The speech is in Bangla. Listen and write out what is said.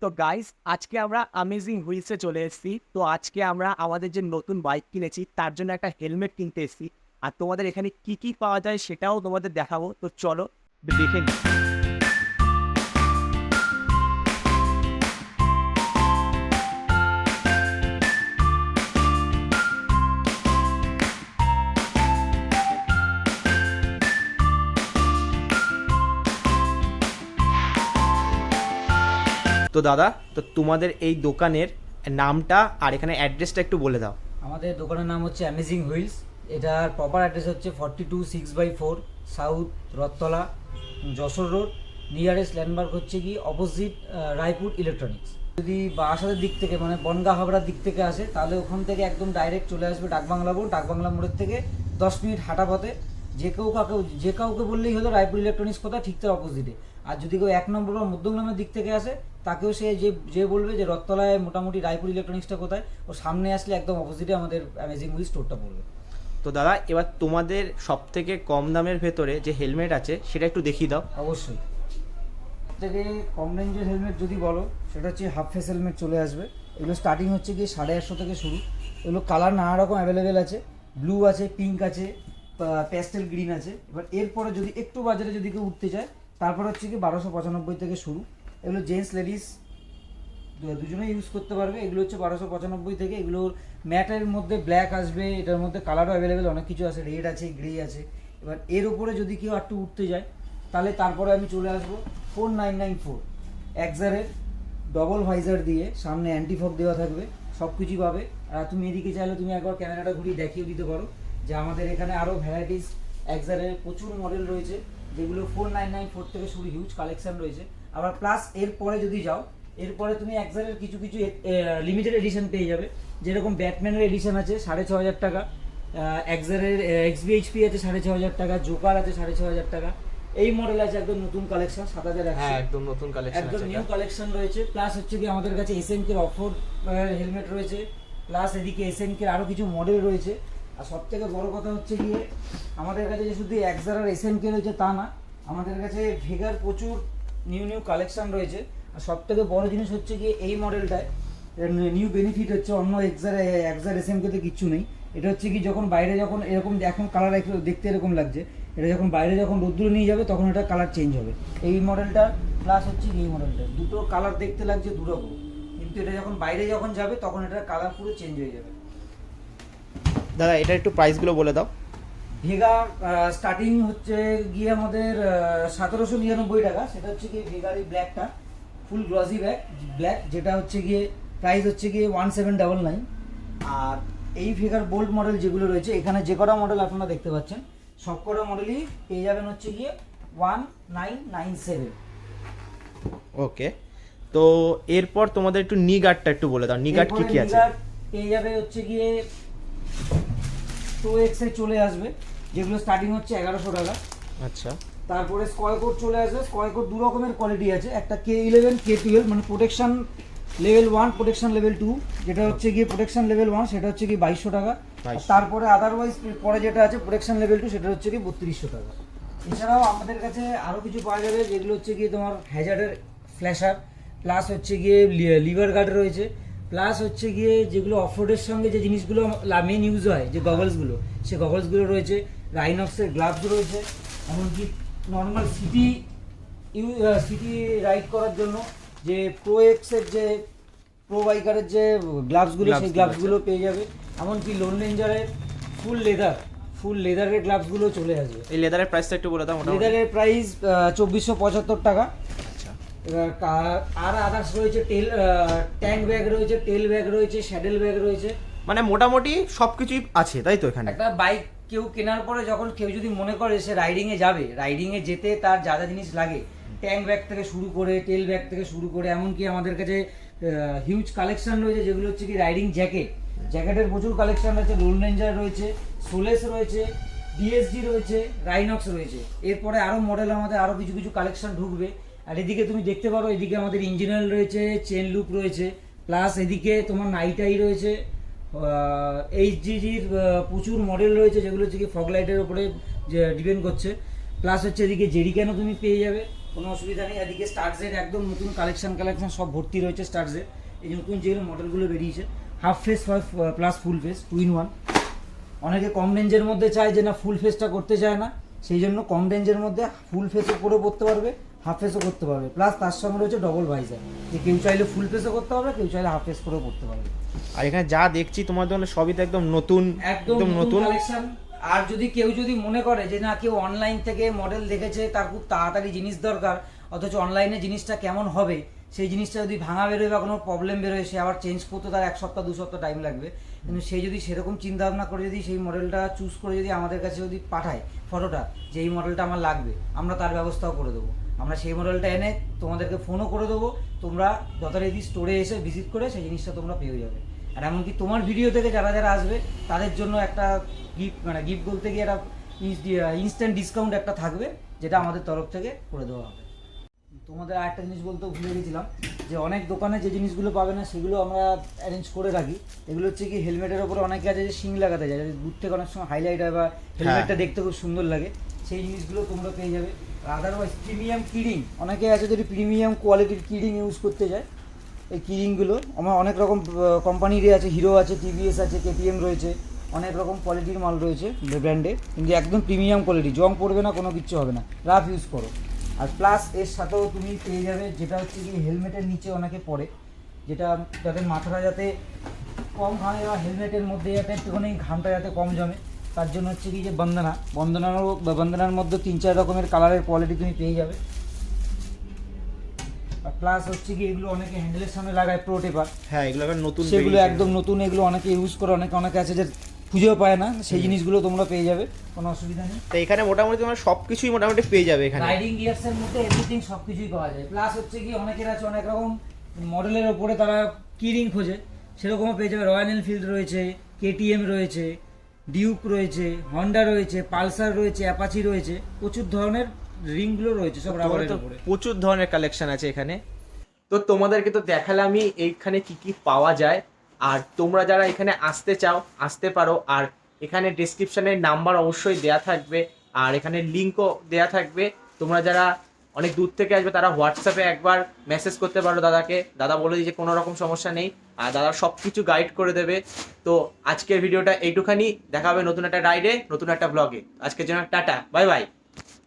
তো গাইস, আজকে আমরা অ্যামেজিং হুইলসে চলে এসেছি। তো আজকে আমরা আমাদের যে নতুন বাইক কিনেছি তার জন্য একটা হেলমেট কিনতে এসেছি। আর তোমাদের এখানে কি কি পাওয়া যায় সেটাও তোমাদের দেখাবো। তো চলো দেখে নিই। তো দাদা, তো তোমাদের এই দোকানের নামটা আর এখানে অ্যাড্রেসটা একটু বলে দাও। আমাদের দোকানের নাম হচ্ছে অ্যামেজিং হুইলস। এটার প্রপার অ্যাড্রেস হচ্ছে 42 6/4 south Rathtala, Jessore road. Nearest landmark হচ্ছে কি অপোজিট রায়পুর ইলেকট্রনিক্স। যদি বাসাদের দিক থেকে মানে বনগাঁ হাবড়ার দিক থেকে আসে তাহলে ওখান থেকে একদম ডাইরেক্ট চলে আসবে ডাকবাংলা মোড়। ডাকবাংলা মোড়ের থেকে 10 মিনিট হাঁটা পথে যে কাউকে বললেই হলো রায়পুর ইলেকট্রনিক্স কোথায়, ঠিক তার অপোজিটে। আর যদি কেউ 1 নম্বর বা মধ্যমগ্রামের দিক থেকে আসে তাকেও সে যে বলবে যে রথতলায় মোটামুটি রায়পুর ইলেকট্রনিক্সটা কোথায়, ও সামনে আসলে একদম অপোজিটে আমাদের অ্যামেজিং হুইল স্টোরটা পড়বে। তো দাদা, এবার তোমাদের সব থেকে কম দামের ভেতরে যে হেলমেট আছে সেটা একটু দেখিয়ে দাও। অবশ্যই থেকে কম রেঞ্জের হেলমেট যদি বলো সেটা হচ্ছে হাফ ফেস হেলমেট চলে আসবে। এগুলো স্টার্টিং হচ্ছে গিয়ে 150 থেকে শুরু। এগুলো কালার নানা রকম অ্যাভেলেবেল আছে, ব্লু আছে, পিঙ্ক আছে, প্যাস্টেল গ্রিন আছে। এবার এরপরে যদি একটু বাজারে যদি কেউ উঠতে চায় তারপর হচ্ছে কি 1295 থেকে শুরু। এগুলো জেন্টস লেডিস দুজনেই ইউজ করতে পারবে। এগুলো হচ্ছে 1295 থেকে। এগুলোর ম্যাটের মধ্যে ব্ল্যাক আসবে, এটার মধ্যে কালারও অ্যাভেলেবেল অনেক কিছু আছে, রেড আছে, গ্রে আছে। এবার এর উপরে যদি কেউ একটু উঠতে যায় তাহলে তারপরে আমি চলে আসবো 4994 এক্সারের ডবল ভাইজার দিয়ে, সামনে অ্যান্টিফগ দেওয়া থাকবে, সব কিছুই পাবে। আর তুমি এদিকে চাইলে তুমি একবার ক্যামেরাটা ঘুরিয়ে দেখিয়ে দিতে পারো যে আমাদের এখানে আরও ভ্যারাইটিস এক্সারের প্রচুর মডেল রয়েছে, যেগুলো 4994 থেকে শুরু হিউজ কালেকশন রয়েছে। আবার প্লাস এরপরে যদি যাও, এরপরে তুমি এক্সারের কিছু কিছু লিমিটেড এডিশন পেয়ে যাবে। যেরকম ব্যাটম্যানের এডিশন আছে 6500 টাকা, এক্সারের এক্সবিএইচপি আছে 6500 টাকা, জোকার আছে 6500 টাকা। এই মডেল আছে একদম নতুন কালেকশন 7100। হ্যাঁ, একদম নতুন কালেকশন একদম আছে নিউ এটা। কালেকশন রয়েছে। প্লাস হচ্ছে কি আমাদের কাছে এসএমকে অফরোড হেলমেট রয়েছে। প্লাস এদিকে এসএমকে আরও কিছু মডেল রয়েছে। আর সব থেকে বড় কথা হচ্ছে গিয়ে আমাদের কাছে যে শুধু এক্সার আর এসএমকে রয়েছে তা না, আমাদের কাছে ভেগার প্রচুর নিউ কালেকশন রয়েছে। আর সব থেকে বড় জিনিস হচ্ছে গিয়ে এই মডেলটায় নিউ বেনিফিট হচ্ছে অন্য এক্সার এসএমকেতে কিচ্ছু নেই। এটা হচ্ছে কি যখন বাইরে যখন এরকম এখন কালার দেখতে এরকম লাগছে, এটা যখন বাইরে যখন রোদ্দুরে নিয়ে যাবে তখন এটা কালার চেঞ্জ হবে। এই মডেলটা প্লাস হচ্ছে এই মডেলটা দুটো কালার দেখতে লাগছে দুরকম, কিন্তু এটা যখন বাইরে যখন যাবে তখন এটার কালার পুরো চেঞ্জ হয়ে যাবে। দাদা, এটা একটু প্রাইসগুলো বলে দাও। ভেগা স্টার্টিং হচ্ছে গিয়ে আমাদের 1799 টাকা। সেটা হচ্ছে গিয়ে ভেগার এই ব্ল্যাকটা ফুল গ্লসি ব্ল্যাক, যেটা হচ্ছে গিয়ে প্রাইস হচ্ছে গিয়ে 1799। আর এই ভেগার বোল্ড মডেল যেগুলো রয়েছে এখানে যে কটা মডেল আপনারা দেখতে পাচ্ছেন সব কটা মডেলই পেয়ে যাবেন হচ্ছে গিয়ে 1997। ওকে, তো এরপর তোমাদের একটু নি গার্ডটা একটু বলে দাও। নি গার্ড কি কি আছে? পেয়ে যাবে হচ্ছে গিয়ে 2x এ চলে আসবে, যেগুলো স্টার্টিং হচ্ছে 1100 টাকা। আচ্ছা। তারপরে স্কয়ার কোড চলে আসবে। স্কয়ার কোড দু রকমের কোয়ালিটি আছে, একটা K11 K12, মানে প্রোটেকশন লেভেল 1 প্রোটেকশন লেভেল 2। যেটা হচ্ছে গিয়ে প্রোটেকশন লেভেল 1 সেটা হচ্ছে গিয়ে 2200 টাকা। আর তারপরে আদারওয়াইজ পরে যেটা আছে প্রোটেকশন লেভেল 2 সেটা হচ্ছে গিয়ে 3200 টাকা। এছাড়াও আমাদের কাছে আরও কিছু পাওয়া যাবে, যেগুলো হচ্ছে গিয়ে তোমার হ্যাজার্ডের ফ্ল্যাশার, প্লাস হচ্ছে গিয়ে লিভার গার্ড রয়েছে, প্লাস হচ্ছে গিয়ে যেগুলো অফরোডের সঙ্গে যে জিনিসগুলো মেন ইউজ হয় যে গগলসগুলো, সে গগলসগুলো রয়েছে। রাইনক্সের গ্লাভস রয়েছে, এমনকি নর্মাল সিটি রাইড করার জন্য যে প্রো এক্সের যে প্রো বাইকারের যে গ্লাভসগুলো সেই গ্লাভসগুলো পেয়ে যাবে। এমনকি লোন রেঞ্জারের ফুল লেদারের গ্লাভসগুলো চলে আসবে। এই লেদারের প্রাইসটা একটু বলে দাও। লেদারের প্রাইস 2475 টাকা। আচ্ছা। আর আদার্স রয়েছে ট্যাঙ্ক ব্যাগ রয়েছে, টেল ব্যাগ রয়েছে, স্যাডেল ব্যাগ রয়েছে। মানে মোটামুটি সবকিছুই আছে, তাই তো? এখানে একটা বাইক কেউ কেনার পরে যখন কেউ যদি মনে করে সে রাইডিংয়ে যাবে, রাইডিংয়ে যেতে তার যা যা জিনিস লাগে, ট্যাঙ্ক ব্যাগ থেকে শুরু করে টেল ব্যাগ থেকে শুরু করে, এমনকি আমাদের কাছে হিউজ কালেকশন রয়েছে যেগুলো হচ্ছে কি রাইডিং জ্যাকেটের প্রচুর কালেকশন রয়েছে। লোন রেঞ্জার রয়েছে, সোলেস রয়েছে, ডিএসজি রয়েছে, রাইনক্স রয়েছে। এরপরে আরও মডেল আমাদের আরও কিছু কিছু কালেকশন ঢুকবে। আর এদিকে তুমি দেখতে পারো, এদিকে আমাদের ইঞ্জিন অয়েল রয়েছে, চেন লুপ রয়েছে, প্লাস এদিকে তোমার নাইটাই রয়েছে, এইচজিজির প্রচুর মডেল রয়েছে যেগুলো হচ্ছে কি ফগ লাইটের উপরে ডিপেন্ড করছে। প্লাস হচ্ছে এদিকে জেরিক্যানও তুমি পেয়ে যাবে, কোনো অসুবিধা নেই। এদিকে স্টার্টসের একদম নতুন কালেকশন সব ভর্তি রয়েছে। স্টার্টসের এই নতুন যেগুলো মডেলগুলো বেরিয়েছে, half face plus full face 2 in 1। অনেকে কম রেঞ্জের মধ্যে চায় যে না ফুল ফেসটা করতে চায় না, সেই জন্য কম রেঞ্জের মধ্যে ফুল ফেসও করে পড়তে পারবে, হাফ ফেসও করতে পারবে। প্লাস তার সঙ্গে রয়েছে ডবল ভাইজার, যে কেউ চাইলে ফুল ফেসও করতে পারবে, কেউ চাইলে হাফ ফেস করেও পড়তে পারবে। আর এখানে যা দেখছি তোমার দোকানে সবই তো একদম নতুন, একদম নতুন কালেকশন। আর কেউ যদি মনে করে যে না কেউ অনলাইন থেকে মডেল দেখেছে, তার খুব তাড়াতাড়ি জিনিস দরকার, অথচ অনলাইনে জিনিসটা কেমন হবে সেই জিনিসটা যদি ভাঙা বেরোয় বা কোনো প্রবলেম বেরোয়, সে আবার চেঞ্জ করতে তার 1 সপ্তাহ 2 সপ্তাহ টাইম লাগবে। কিন্তু সে যদি সেরকম চিন্তা ভাবনা করে যদি সেই মডেলটা চুজ করে যদি আমাদের কাছে যদি পাঠায় ফটোটা যে এই মডেলটা আমার লাগবে, আমরা তার ব্যবস্থাও করে দেবো। আমরা সেই মডেলটা এনে তোমাদেরকে ফোনও করে দেবো, তোমরা যথারীতি স্টোরে এসে ভিজিট করে সেই জিনিসটা তোমরা পেয়ে যাবে। আর এমনকি তোমার ভিডিও থেকে যারা যারা আসবে তাদের জন্য একটা গিফট, মানে গিফট বলতে গিয়ে একটা ইনস্ট্যান্ট ডিসকাউন্ট একটা থাকবে, যেটা আমাদের তরফ থেকে করে দেওয়া হবে। তোমাদের আরেকটা জিনিস বলতে ভুলে গেছিলাম, যে অনেক দোকানে যে জিনিসগুলো পাবে না সেগুলো আমরা অ্যারেঞ্জ করে রাখি। এগুলো হচ্ছে কি হেলমেটের ওপরে অনেকে আছে যে শিং লাগাতে যায়, দূর থেকে অনেক সময় হাইলাইট হয় বা হেলমেটটা দেখতে খুব সুন্দর লাগে, সেই জিনিসগুলো তোমরা পেয়ে যাবে। আদারওয়াইজ প্রিমিয়াম কিডিং, অনেকে আছে যদি প্রিমিয়াম কোয়ালিটির কিডিং ইউজ করতে যায়, এই কিডিংগুলো আমার অনেক রকম কোম্পানিরই আছে, হিরো আছে, টিভিএস আছে, কেটিএম রয়েছে, অনেক রকম কোয়ালিটির মাল রয়েছে ব্র্যান্ডে, কিন্তু একদম প্রিমিয়াম কোয়ালিটি, জং পড়বে না, কোনো কিছু হবে না, রাফ ইউজ করো। আর প্লাস এর সাথেও তুমি পেয়ে যাবে যেটা হচ্ছে কি হেলমেটের নিচে অনেকে পড়ে, যেটা যাতে মাথাটা যাতে কম ঘামে বা হেলমেটের মধ্যে যাতে একটুখানি ঘামটা যাতে কম জমে, তার জন্য হচ্ছে কি যে বন্দনার মধ্যে 3-4 রকমের কালারের কোয়ালিটি তুমি পেয়ে যাবে। আর প্লাস হচ্ছে কি এগুলো অনেকে হ্যান্ডেলের সামনে লাগায় প্রো টেপার, হ্যাঁ এগুলো এখন নতুন, সেগুলো একদম নতুন, এগুলো অনেকে ইউজ করে, অনেকে আছে যে খুঁজেও পায় না, সেই জিনিসগুলো তোমরা পেয়ে যাবে, কোনো অসুবিধা নেই। তো এখানে মোটামুটি তোমরা সবকিছুই মোটামুটি পেয়ে যাবে এখানে। রাইডিং গিয়ার্স এর মধ্যে এভরিথিং সবকিছুই পাওয়া যায়। প্লাস হচ্ছে কি অনেকের আছে অনেক রকম মডেলের ওপরে তারা কিরিং খোঁজে, সেরকমও পেয়ে যাবে। রয়্যাল এনফিল্ড রয়েছে, কেটিএম রয়েছে, ডিউক রয়েছে, হন্ডা রয়েছে, পালসার রয়েছে, অ্যাপাচি রয়েছে, প্রচুর ধরনের রিংগুলো রয়েছে সব রাবারের উপরে। প্রচুর ধরনের কালেকশন আছে এখানে। তো তোমাদেরকে তো দেখালামই এইখানে কি কি পাওয়া যায়, আর তোমরা যারা এখানে আসতে চাও আসতে পারো। আর এখানে ডেসক্রিপশনে নাম্বার অবশ্যই দেয়া থাকবে, আর এখানে লিঙ্কও দেয়া থাকবে। তোমরা যারা অনেক দূর থেকে আসবে তারা হোয়াটসঅ্যাপে একবার মেসেজ করতে পারো দাদাকে, দাদা বলে দিই যে কোনো রকম সমস্যা নেই, আর দাদা সব কিছু গাইড করে দেবে। তো আজকের ভিডিওটা এইটুখানি, দেখা হবে নতুন একটা রাইডে, নতুন একটা ব্লগে। আজকের জন্য টাটা, বাই বাই।